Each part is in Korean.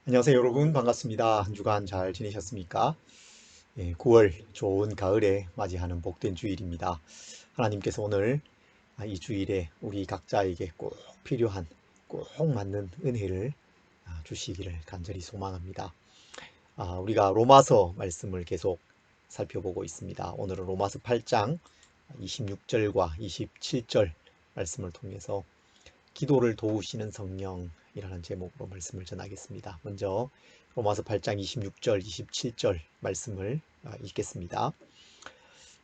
안녕하세요 여러분, 반갑습니다. 한 주간 잘 지내셨습니까? 9월 좋은 가을에 맞이하는 복된 주일입니다. 하나님께서 오늘 이 주일에 우리 각자에게 꼭 필요한, 꼭 맞는 은혜를 주시기를 간절히 소망합니다. 우리가 로마서 말씀을 계속 살펴보고 있습니다. 오늘은 로마서 8장 26절과 27절 말씀을 통해서 기도를 도우시는 성령이라는 제목으로 말씀을 전하겠습니다. 먼저 로마서 8장 26절, 27절 말씀을 읽겠습니다.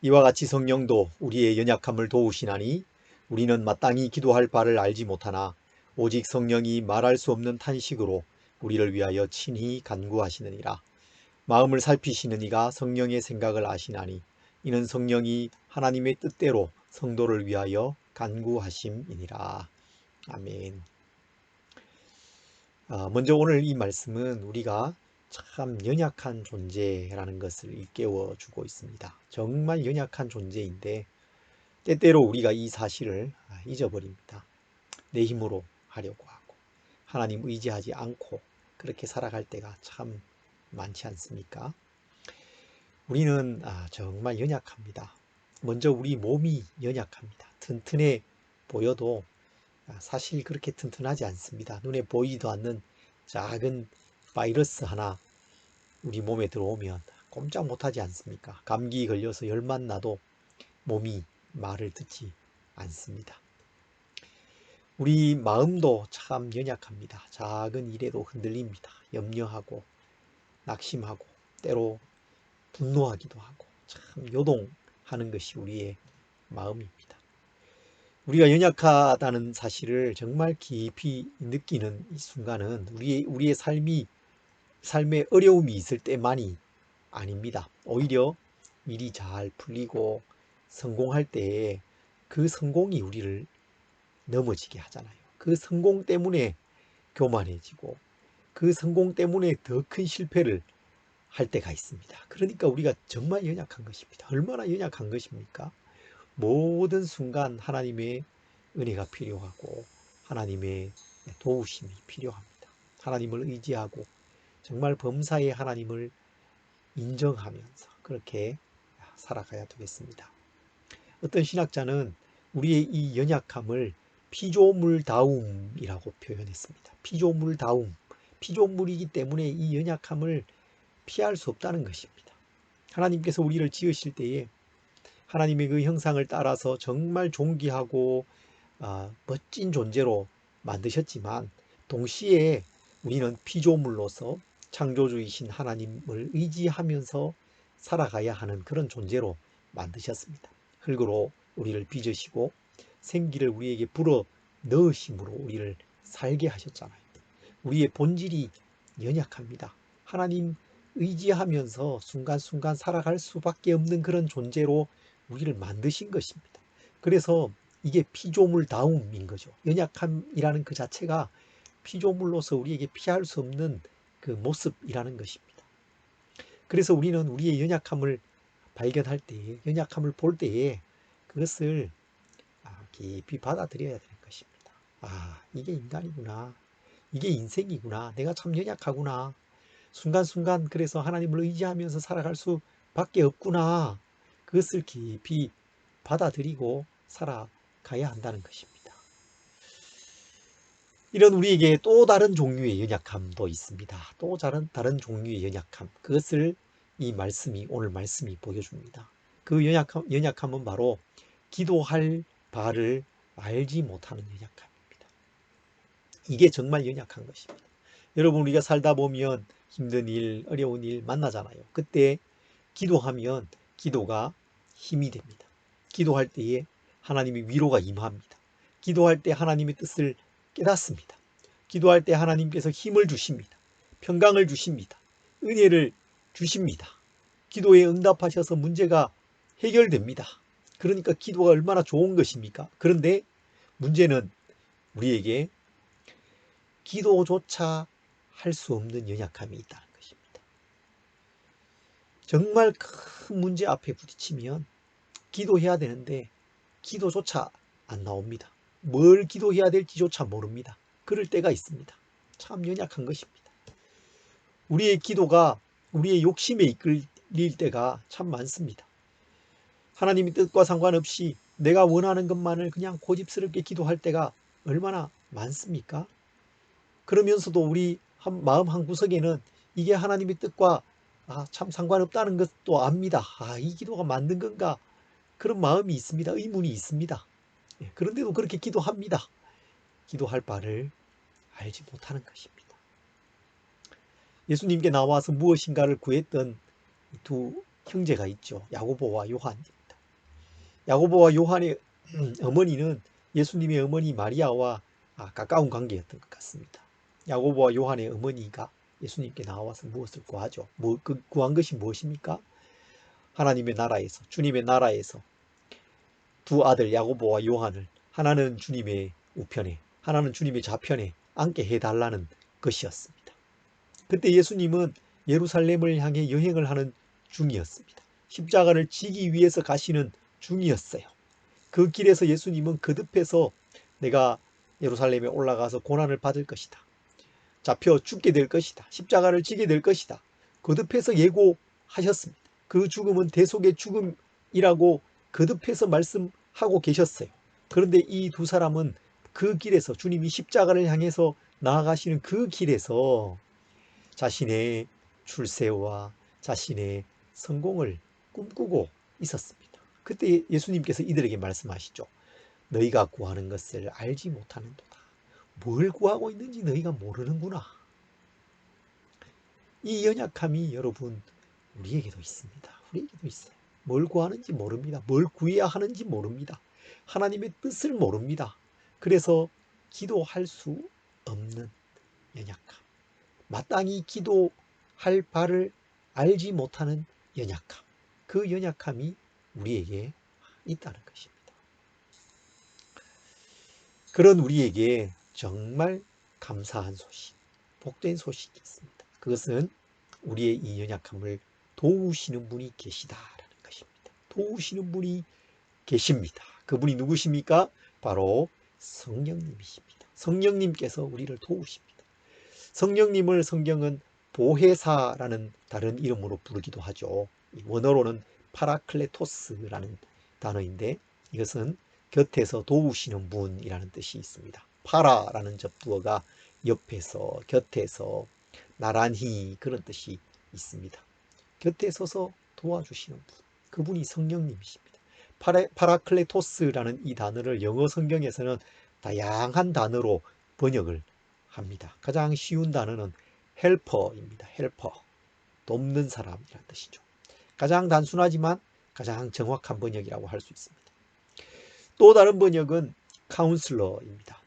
이와 같이 성령도 우리의 연약함을 도우시나니 우리는 마땅히 기도할 바를 알지 못하나 오직 성령이 말할 수 없는 탄식으로 우리를 위하여 친히 간구하시느니라. 마음을 살피시는 이가 성령의 생각을 아시나니 이는 성령이 하나님의 뜻대로 성도를 위하여 간구하심이니라. 아멘. 먼저 오늘 이 말씀은 우리가 참 연약한 존재라는 것을 일깨워 주고 있습니다. 정말 연약한 존재인데 때때로 우리가 이 사실을 잊어버립니다. 내 힘으로 하려고 하고 하나님 의지하지 않고 그렇게 살아갈 때가 참 많지 않습니까? 우리는 정말 연약합니다. 먼저 우리 몸이 연약합니다. 튼튼해 보여도 사실 그렇게 튼튼하지 않습니다. 눈에 보이지도 않는 작은 바이러스 하나 우리 몸에 들어오면 꼼짝 못하지 않습니까? 감기 걸려서 열만 나도 몸이 말을 듣지 않습니다. 우리 마음도 참 연약합니다. 작은 일에도 흔들립니다. 염려하고 낙심하고 때로 분노하기도 하고 참 요동하는 것이 우리의 마음입니다. 우리가 연약하다는 사실을 정말 깊이 느끼는 이 순간은 우리의 삶에 어려움이 있을 때만이 아닙니다. 오히려 일이 잘 풀리고 성공할 때에 그 성공이 우리를 넘어지게 하잖아요. 그 성공 때문에 교만해지고 그 성공 때문에 더 큰 실패를 할 때가 있습니다. 그러니까 우리가 정말 연약한 것입니다. 얼마나 연약한 것입니까? 모든 순간 하나님의 은혜가 필요하고 하나님의 도우심이 필요합니다. 하나님을 의지하고 정말 범사의 하나님을 인정하면서 그렇게 살아가야 되겠습니다. 어떤 신학자는 우리의 이 연약함을 피조물다움이라고 표현했습니다. 피조물다움. 피조물이기 때문에 이 연약함을 피할 수 없다는 것입니다. 하나님께서 우리를 지으실 때에 하나님의 그 형상을 따라서 정말 존귀하고 멋진 존재로 만드셨지만 동시에 우리는 피조물로서 창조주이신 하나님을 의지하면서 살아가야 하는 그런 존재로 만드셨습니다. 흙으로 우리를 빚으시고 생기를 우리에게 불어 넣으심으로 우리를 살게 하셨잖아요. 우리의 본질이 연약합니다. 하나님 의지하면서 순간순간 살아갈 수밖에 없는 그런 존재로 우리를 만드신 것입니다. 그래서 이게 피조물다움인 거죠. 연약함이라는 그 자체가 피조물로서 우리에게 피할 수 없는 그 모습이라는 것입니다. 그래서 우리는 우리의 연약함을 발견할 때에, 연약함을 볼 때에 그것을 깊이 받아들여야 되는 것입니다. 이게 인간이구나. 이게 인생이구나. 내가 참 연약하구나. 순간순간 그래서 하나님을 의지하면서 살아갈 수밖에 없구나. 그것을 깊이 받아들이고 살아가야 한다는 것입니다. 이런 우리에게 또 다른 종류의 연약함도 있습니다. 또 다른 종류의 연약함. 그것을 오늘 말씀이 보여줍니다. 그 연약함은 바로 기도할 바를 알지 못하는 연약함입니다. 이게 정말 연약한 것입니다. 여러분, 우리가 살다 보면 힘든 일, 어려운 일 만나잖아요. 그때 기도하면 기도가 힘이 됩니다. 기도할 때에 하나님의 위로가 임합니다. 기도할 때 하나님의 뜻을 깨닫습니다. 기도할 때 하나님께서 힘을 주십니다. 평강을 주십니다. 은혜를 주십니다. 기도에 응답하셔서 문제가 해결됩니다. 그러니까 기도가 얼마나 좋은 것입니까? 그런데 문제는 우리에게 기도조차 할 수 없는 연약함이 있다는 것입니다. 정말 큰 문제 앞에 부딪히면 기도해야 되는데 기도조차 안 나옵니다. 뭘 기도해야 될지조차 모릅니다. 그럴 때가 있습니다. 참 연약한 것입니다. 우리의 기도가 우리의 욕심에 이끌릴 때가 참 많습니다. 하나님의 뜻과 상관없이 내가 원하는 것만을 그냥 고집스럽게 기도할 때가 얼마나 많습니까? 그러면서도 우리 마음 한구석에는 이게 하나님의 뜻과 참 상관없다는 것도 압니다. 이 기도가 맞는 건가? 그런 마음이 있습니다. 의문이 있습니다. 그런데도 그렇게 기도합니다. 기도할 바를 알지 못하는 것입니다. 예수님께 나와서 무엇인가를 구했던 두 형제가 있죠. 야고보와 요한입니다. 야고보와 요한의 어머니는 예수님의 어머니 마리아와 가까운 관계였던 것 같습니다. 야고보와 요한의 어머니가 예수님께 나와서 무엇을 구하죠? 구한 것이 무엇입니까? 하나님의 나라에서, 주님의 나라에서 두 아들 야고보와 요한을 하나는 주님의 우편에, 하나는 주님의 좌편에 앉게 해달라는 것이었습니다. 그때 예수님은 예루살렘을 향해 여행을 하는 중이었습니다. 십자가를 지기 위해서 가시는 중이었어요. 그 길에서 예수님은 거듭해서 내가 예루살렘에 올라가서 고난을 받을 것이다. 잡혀 죽게 될 것이다. 십자가를 지게 될 것이다. 거듭해서 예고하셨습니다. 그 죽음은 대속의 죽음이라고 거듭해서 말씀하고 계셨어요. 그런데 이 두 사람은 그 길에서 주님이 십자가를 향해서 나아가시는 그 길에서 자신의 출세와 자신의 성공을 꿈꾸고 있었습니다. 그때 예수님께서 이들에게 말씀하시죠. 너희가 구하는 것을 알지 못하는도다. 뭘 구하고 있는지 너희가 모르는구나. 이 연약함이 여러분 우리에게도 있습니다. 우리에게도 있어요. 뭘 구하는지 모릅니다. 뭘 구해야 하는지 모릅니다. 하나님의 뜻을 모릅니다. 그래서 기도할 수 없는 연약함. 마땅히 기도할 바를 알지 못하는 연약함. 그 연약함이 우리에게 있다는 것입니다. 그런 우리에게 정말 감사한 소식, 복된 소식이 있습니다. 그것은 우리의 이 연약함을 도우시는 분이 계시다라는 것입니다. 도우시는 분이 계십니다. 그분이 누구십니까? 바로 성령님이십니다. 성령님께서 우리를 도우십니다. 성령님을 성경은 보혜사라는 다른 이름으로 부르기도 하죠. 원어로는 파라클레토스라는 단어인데 이것은 곁에서 도우시는 분이라는 뜻이 있습니다. 파라라는 접두어가 옆에서, 곁에서, 나란히 그런 뜻이 있습니다. 곁에 서서 도와주시는 분, 그분이 성령님이십니다. 파라클레토스라는 이 단어를 영어 성경에서는 다양한 단어로 번역을 합니다. 가장 쉬운 단어는 헬퍼입니다. 헬퍼, 돕는 사람이라는 뜻이죠. 가장 단순하지만 가장 정확한 번역이라고 할 수 있습니다. 또 다른 번역은 카운슬러입니다.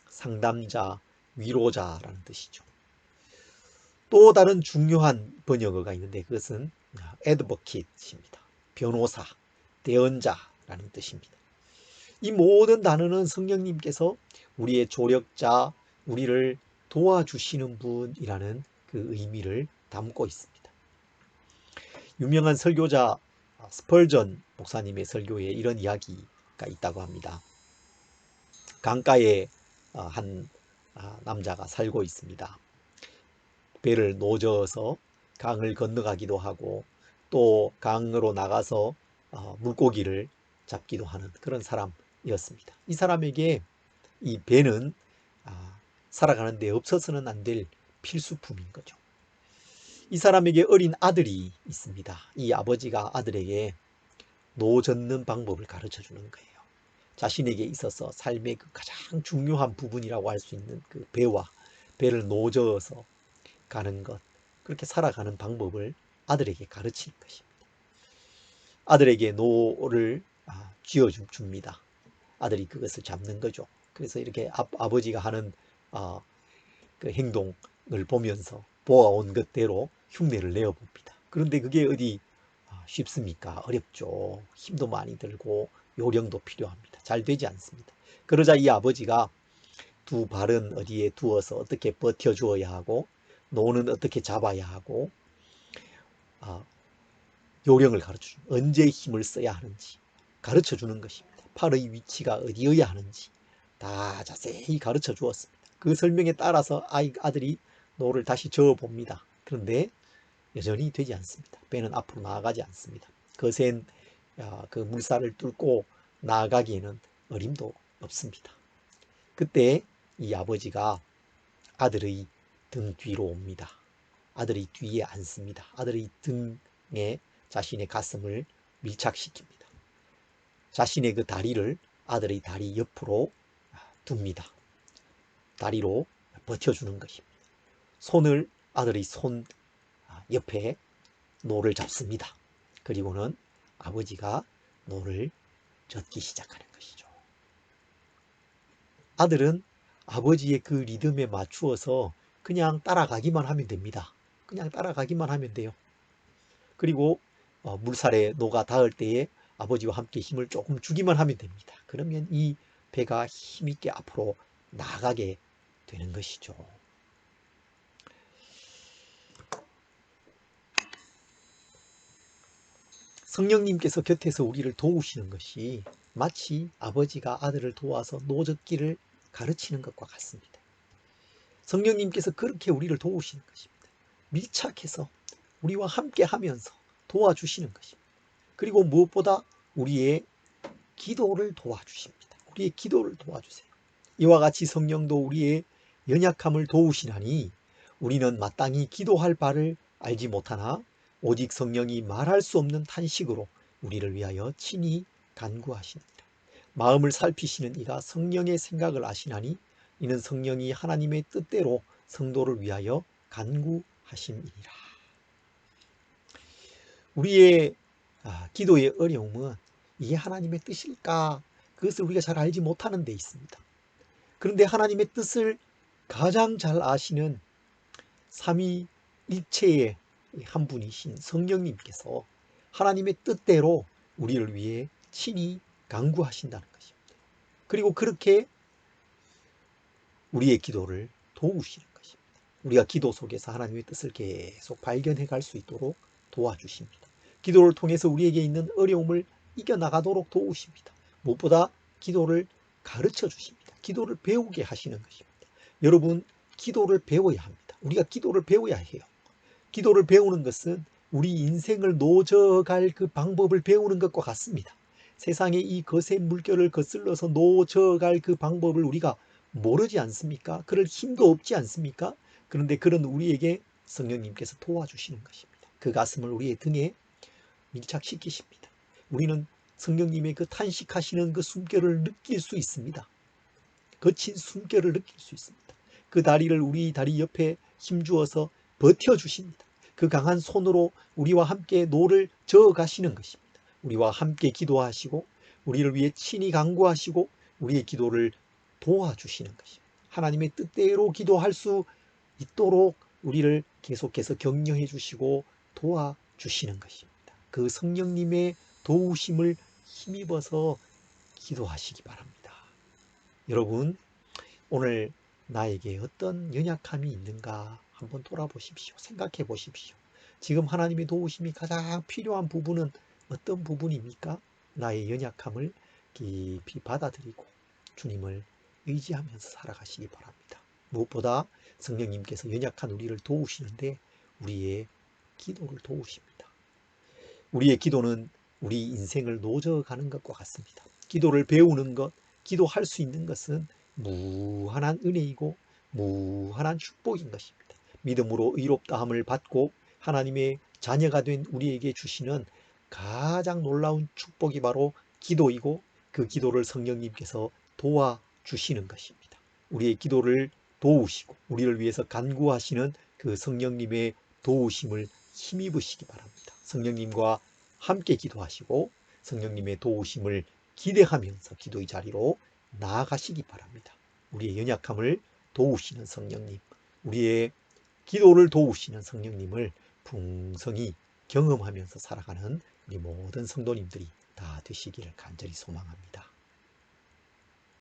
상담자, 위로자라는 뜻이죠. 또 다른 중요한 번역어가 있는데 그것은 advocate입니다. 변호사, 대언자라는 뜻입니다. 이 모든 단어는 성령님께서 우리의 조력자, 우리를 도와주시는 분이라는 그 의미를 담고 있습니다. 유명한 설교자 스펄전 목사님의 설교에 이런 이야기가 있다고 합니다. 강가에 한 남자가 살고 있습니다. 배를 노저어서 강을 건너가기도 하고 또 강으로 나가서 물고기를 잡기도 하는 그런 사람이었습니다. 이 사람에게 이 배는 살아가는 데 없어서는 안 될 필수품인 거죠. 이 사람에게 어린 아들이 있습니다. 이 아버지가 아들에게 노 젓는 방법을 가르쳐 주는 거예요. 자신에게 있어서 삶의 그 가장 중요한 부분이라고 할 수 있는 그 배를 노저어서 가는 것, 그렇게 살아가는 방법을 아들에게 가르칠 것입니다. 아들에게 노를 쥐어줍니다. 아들이 그것을 잡는 거죠. 그래서 이렇게 아버지가 하는 그 행동을 보면서 보아온 것대로 흉내를 내어봅니다. 그런데 그게 어디 쉽습니까? 어렵죠. 힘도 많이 들고 요령도 필요합니다. 잘 되지 않습니다. 그러자 이 아버지가 두 발은 어디에 두어서 어떻게 버텨주어야 하고 노는 어떻게 잡아야 하고 요령을 가르쳐주는, 언제 힘을 써야 하는지 가르쳐주는 것입니다. 팔의 위치가 어디여야 하는지 다 자세히 가르쳐 주었습니다. 그 설명에 따라서 아들이 노를 다시 저어 봅니다. 그런데 여전히 되지 않습니다. 배는 앞으로 나아가지 않습니다. 거센 그 물살을 뚫고 나아가기에는 어림도 없습니다. 그때 이 아버지가 아들의 등 뒤로 옵니다. 아들의 뒤에 앉습니다. 아들의 등에 자신의 가슴을 밀착시킵니다. 자신의 그 다리를 아들의 다리 옆으로 둡니다. 다리로 버텨주는 것입니다. 손을 아들의 손 옆에 노를 잡습니다. 그리고는 아버지가 노를 젓기 시작하는 것이죠. 아들은 아버지의 그 리듬에 맞추어서 그냥 따라가기만 하면 됩니다. 그냥 따라가기만 하면 돼요. 그리고 물살에 노가 닿을 때에 아버지와 함께 힘을 조금 주기만 하면 됩니다. 그러면 이 배가 힘있게 앞으로 나가게 되는 것이죠. 성령님께서 곁에서 우리를 도우시는 것이 마치 아버지가 아들을 도와서 노젓기를 가르치는 것과 같습니다. 성령님께서 그렇게 우리를 도우시는 것입니다. 밀착해서 우리와 함께 하면서 도와주시는 것입니다. 그리고 무엇보다 우리의 기도를 도와주십니다. 우리의 기도를 도와주세요. 이와 같이 성령도 우리의 연약함을 도우시나니 우리는 마땅히 기도할 바를 알지 못하나 오직 성령이 말할 수 없는 탄식으로 우리를 위하여 친히 간구하십니다. 마음을 살피시는 이가 성령의 생각을 아시나니 이는 성령이 하나님의 뜻대로 성도를 위하여 간구하심이니라. 우리의 기도의 어려움은 이게 하나님의 뜻일까? 그것을 우리가 잘 알지 못하는 데 있습니다. 그런데 하나님의 뜻을 가장 잘 아시는 삼위일체의 한 분이신 성령님께서 하나님의 뜻대로 우리를 위해 친히 간구하신다는 것입니다. 그리고 그렇게 우리의 기도를 도우시는 것입니다. 우리가 기도 속에서 하나님의 뜻을 계속 발견해 갈 수 있도록 도와주십니다. 기도를 통해서 우리에게 있는 어려움을 이겨나가도록 도우십니다. 무엇보다 기도를 가르쳐 주십니다. 기도를 배우게 하시는 것입니다. 여러분, 기도를 배워야 합니다. 우리가 기도를 배워야 해요. 기도를 배우는 것은 우리 인생을 노져갈 그 방법을 배우는 것과 같습니다. 세상의 이 거센 물결을 거슬러서 노져갈 그 방법을 우리가 모르지 않습니까? 그럴 힘도 없지 않습니까? 그런데 그런 우리에게 성령님께서 도와주시는 것입니다. 그 가슴을 우리의 등에 밀착시키십니다. 우리는 성령님의 그 탄식하시는 그 숨결을 느낄 수 있습니다. 거친 숨결을 느낄 수 있습니다. 그 다리를 우리 다리 옆에 힘주어서 버텨주십니다. 그 강한 손으로 우리와 함께 노를 저어 가시는 것입니다. 우리와 함께 기도하시고 우리를 위해 친히 간구하시고 우리의 기도를 도와주시는 것입니다. 하나님의 뜻대로 기도할 수 있도록 우리를 계속해서 격려해 주시고 도와주시는 것입니다. 그 성령님의 도우심을 힘입어서 기도하시기 바랍니다. 여러분, 오늘 나에게 어떤 연약함이 있는가 한번 돌아보십시오. 생각해 보십시오. 지금 하나님의 도우심이 가장 필요한 부분은 어떤 부분입니까? 나의 연약함을 깊이 받아들이고 주님을 의지하면서 살아가시기 바랍니다. 무엇보다 성령님께서 연약한 우리를 도우시는데 우리의 기도를 도우십니다. 우리의 기도는 우리 인생을 노져가는 것과 같습니다. 기도를 배우는 것, 기도할 수 있는 것은 무한한 은혜이고 무한한 축복인 것입니다. 믿음으로 의롭다함을 받고 하나님의 자녀가 된 우리에게 주시는 가장 놀라운 축복이 바로 기도이고 그 기도를 성령님께서 도와주시는 것입니다. 우리의 기도를 도우시고 우리를 위해서 간구하시는 그 성령님의 도우심을 힘입으시기 바랍니다. 성령님과 함께 기도하시고 성령님의 도우심을 기대하면서 기도의 자리로 나아가시기 바랍니다. 우리의 연약함을 도우시는 성령님, 우리의 기도를 도우시는 성령님을 풍성히 경험하면서 살아가는 우리 모든 성도님들이 다 되시기를 간절히 소망합니다.